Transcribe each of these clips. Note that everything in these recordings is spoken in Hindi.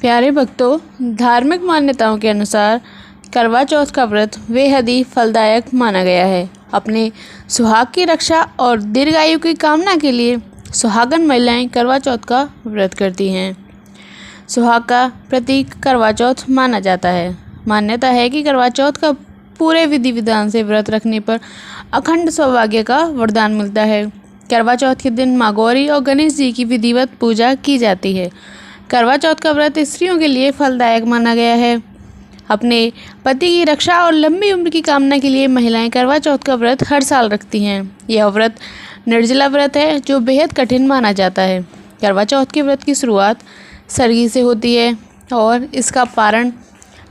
प्यारे भक्तों, धार्मिक मान्यताओं के अनुसार करवा चौथ का व्रत बेहद ही फलदायक माना गया है। अपने सुहाग की रक्षा और दीर्घायु की कामना के लिए सुहागन महिलाएं करवा चौथ का व्रत करती हैं। सुहाग का प्रतीक करवा चौथ माना जाता है। मान्यता है कि करवा चौथ का पूरे विधि विधान से व्रत रखने पर अखंड सौभाग्य का वरदान मिलता है। करवा चौथ के दिन माँ गौरी और गणेश जी की विधिवत पूजा की जाती है। करवा चौथ का व्रत स्त्रियों के लिए फलदायक माना गया है। अपने पति की रक्षा और लंबी उम्र की कामना के लिए महिलाएं करवा चौथ का व्रत हर साल रखती हैं। यह व्रत निर्जला व्रत है जो बेहद कठिन माना जाता है। करवा चौथ के व्रत की शुरुआत सरगी से होती है और इसका पारण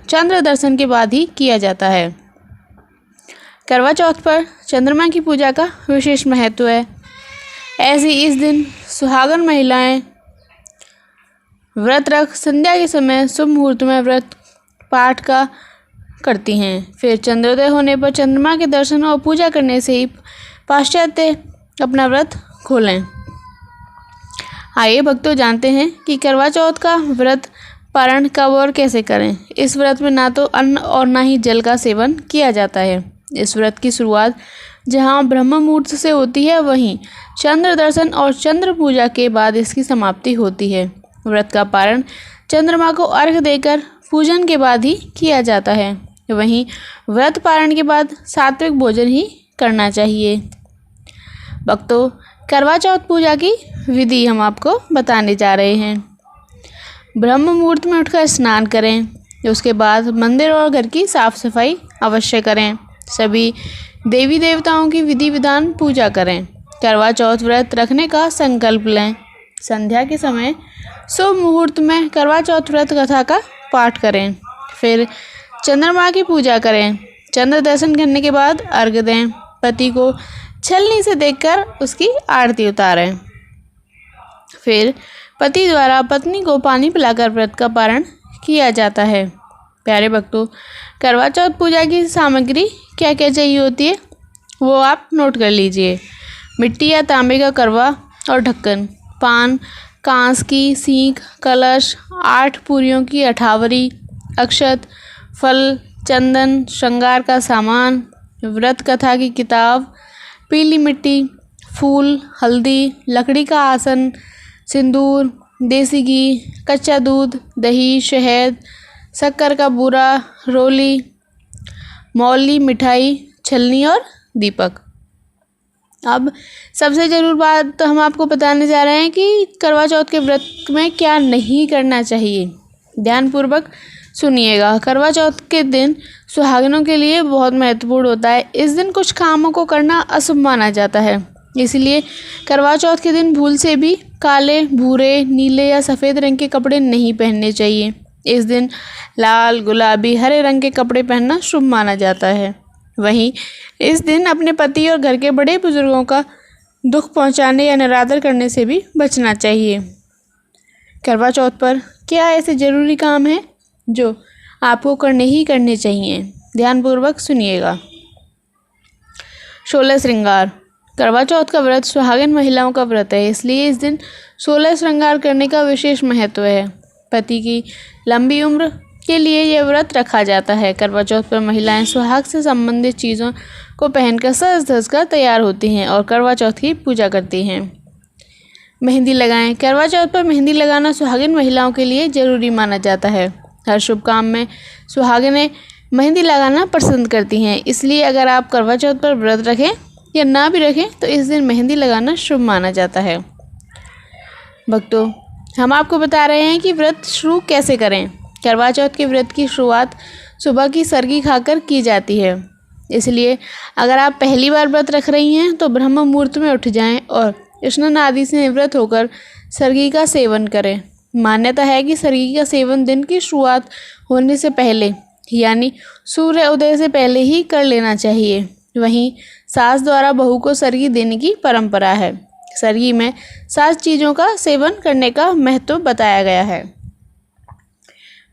चंद्र दर्शन के बाद ही किया जाता है। करवा चौथ पर चंद्रमा की पूजा का विशेष महत्व है। ऐसे इस दिन सुहागन महिलाएं व्रत रख संध्या के समय शुभ मुहूर्त में व्रत पाठ का करती हैं। फिर चंद्रोदय होने पर चंद्रमा के दर्शन और पूजा करने से ही पाश्चात्य अपना व्रत खोलें। आइए भक्तों, जानते हैं कि करवा चौथ का व्रत पारण कब और कैसे करें। इस व्रत में ना तो अन्न और ना ही जल का सेवन किया जाता है। इस व्रत की शुरुआत जहां ब्रह्म मुहूर्त से होती है, वहीं चंद्र दर्शन और चंद्र पूजा के बाद इसकी समाप्ति होती है। व्रत का पारण चंद्रमा को अर्घ देकर पूजन के बाद ही किया जाता है। वहीं व्रत पारण के बाद सात्विक भोजन ही करना चाहिए। भक्तों, करवा चौथ पूजा की विधि हम आपको बताने जा रहे हैं। ब्रह्म मुहूर्त में उठकर स्नान करें। उसके बाद मंदिर और घर की साफ सफाई अवश्य करें। सभी देवी देवताओं की विधि विधान पूजा करें। करवा चौथ व्रत रखने का संकल्प लें। संध्या के समय शुभ मुहूर्त में करवा चौथ व्रत कथा का पाठ करें। फिर चंद्रमा की पूजा करें। चंद्र दर्शन करने के बाद अर्घ दें। पति को छलनी से देखकर उसकी आरती उतारें। फिर पति द्वारा पत्नी को पानी पिलाकर व्रत का पारण किया जाता है। प्यारे भक्तों, करवा चौथ पूजा की सामग्री क्या क्या चाहिए होती है वो आप नोट कर लीजिए। मिट्टी या तांबे का करवा और ढक्कन, पान, कांस की सींक, कलश, 8 पूरियों की अठावरी, अक्षत, फल, चंदन, श्रृंगार का सामान, व्रत कथा की किताब, पीली मिट्टी, फूल, हल्दी, लकड़ी का आसन, सिंदूर, देसी घी, कच्चा दूध, दही, शहद, शक्कर का बूरा, रोली, मौली, मिठाई, छलनी और दीपक। अब सबसे ज़रूरी बात तो हम आपको बताने जा रहे हैं कि करवा चौथ के व्रत में क्या नहीं करना चाहिए। ध्यानपूर्वक सुनिएगा। करवा चौथ के दिन सुहागिनों के लिए बहुत महत्वपूर्ण होता है। इस दिन कुछ कामों को करना अशुभ माना जाता है, इसलिए करवा चौथ के दिन भूल से भी काले, भूरे, नीले या सफ़ेद रंग के कपड़े नहीं पहनने चाहिए। इस दिन लाल, गुलाबी, हरे रंग के कपड़े पहनना शुभ माना जाता है। वहीं इस दिन अपने पति और घर के बड़े बुजुर्गों का दुख पहुंचाने या निरादर करने से भी बचना चाहिए। करवा चौथ पर क्या ऐसे ज़रूरी काम हैं जो आपको करने ही करने चाहिए। ध्यानपूर्वक सुनिएगा। 16 श्रृंगार। करवा चौथ का व्रत सुहागिन महिलाओं का व्रत है, इसलिए इस दिन 16 श्रृंगार करने का विशेष महत्व है। पति की लंबी उम्र के लिए यह व्रत रखा जाता है। करवा चौथ पर महिलाएं सुहाग से संबंधित चीज़ों को पहनकर सज धज कर तैयार होती हैं और करवा चौथ की पूजा करती हैं। मेहंदी लगाएं। करवा चौथ पर मेहंदी लगाना सुहागिन महिलाओं के लिए ज़रूरी माना जाता है। हर शुभ काम में सुहागिनें मेहंदी लगाना पसंद करती हैं, इसलिए अगर आप करवा चौथ पर व्रत रखें या ना भी रखें तो इस दिन मेहंदी लगाना शुभ माना जाता है। भक्तों, हम आपको बता रहे हैं कि व्रत शुरू कैसे करें। करवा चौथ के व्रत की शुरुआत सुबह की सरगी खाकर की जाती है, इसलिए अगर आप पहली बार व्रत रख रही हैं तो ब्रह्म मुहूर्त में उठ जाएं और स्नान आदि से निवृत्त होकर सरगी का सेवन करें। मान्यता है कि सरगी का सेवन दिन की शुरुआत होने से पहले यानी सूर्य उदय से पहले ही कर लेना चाहिए। वहीं सास द्वारा बहू को सरगी देने की परंपरा है। सरगी में 7 चीज़ों का सेवन करने का महत्व बताया गया है।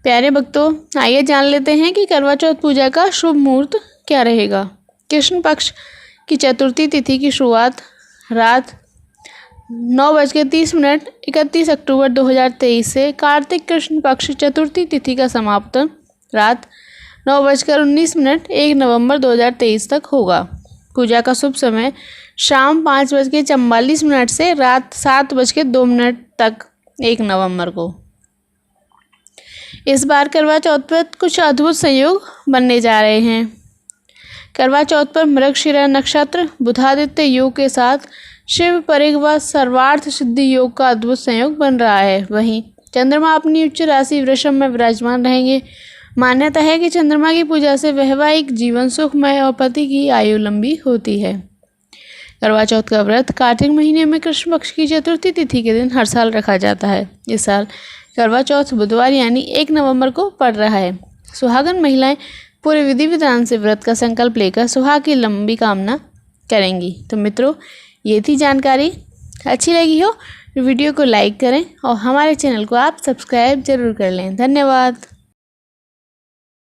प्यारे भक्तों, आइए जान लेते हैं कि करवा चौथ पूजा का शुभ मुहूर्त क्या रहेगा। कृष्ण पक्ष की चतुर्थी तिथि की शुरुआत रात 9:30 31 अक्टूबर 2023 से कार्तिक कृष्ण पक्ष चतुर्थी तिथि का समापन रात 9:19 1 नवंबर 2023 तक होगा। पूजा का शुभ समय शाम 5:44 से रात 7:02 तक 1 नवंबर को। इस बार करवा चौथ पर कुछ अद्भुत संयोग बनने जा रहे हैं। करवा चौथ पर मृगशिरा नक्षत्र बुधादित्य योग के साथ शिव परिग व सर्वार्थ सिद्धि योग का अद्भुत संयोग बन रहा है। वहीं चंद्रमा अपनी उच्च राशि वृषभ में विराजमान रहेंगे। मान्यता है कि चंद्रमा की पूजा से वैवाहिक जीवन सुखमय और पति की आयु लंबी होती है। करवा चौथ का व्रत कार्तिक महीने में कृष्ण पक्ष की चतुर्थी तिथि के दिन हर साल रखा जाता है। इस साल करवा चौथ बुधवार यानी 1 नवंबर को पड़ रहा है। सुहागन महिलाएं पूरे विधि विधान से व्रत का संकल्प लेकर सुहाग की लंबी कामना करेंगी। तो मित्रों, ये थी जानकारी। अच्छी लगी हो वीडियो को लाइक करें और हमारे चैनल को आप सब्सक्राइब जरूर कर लें। धन्यवाद।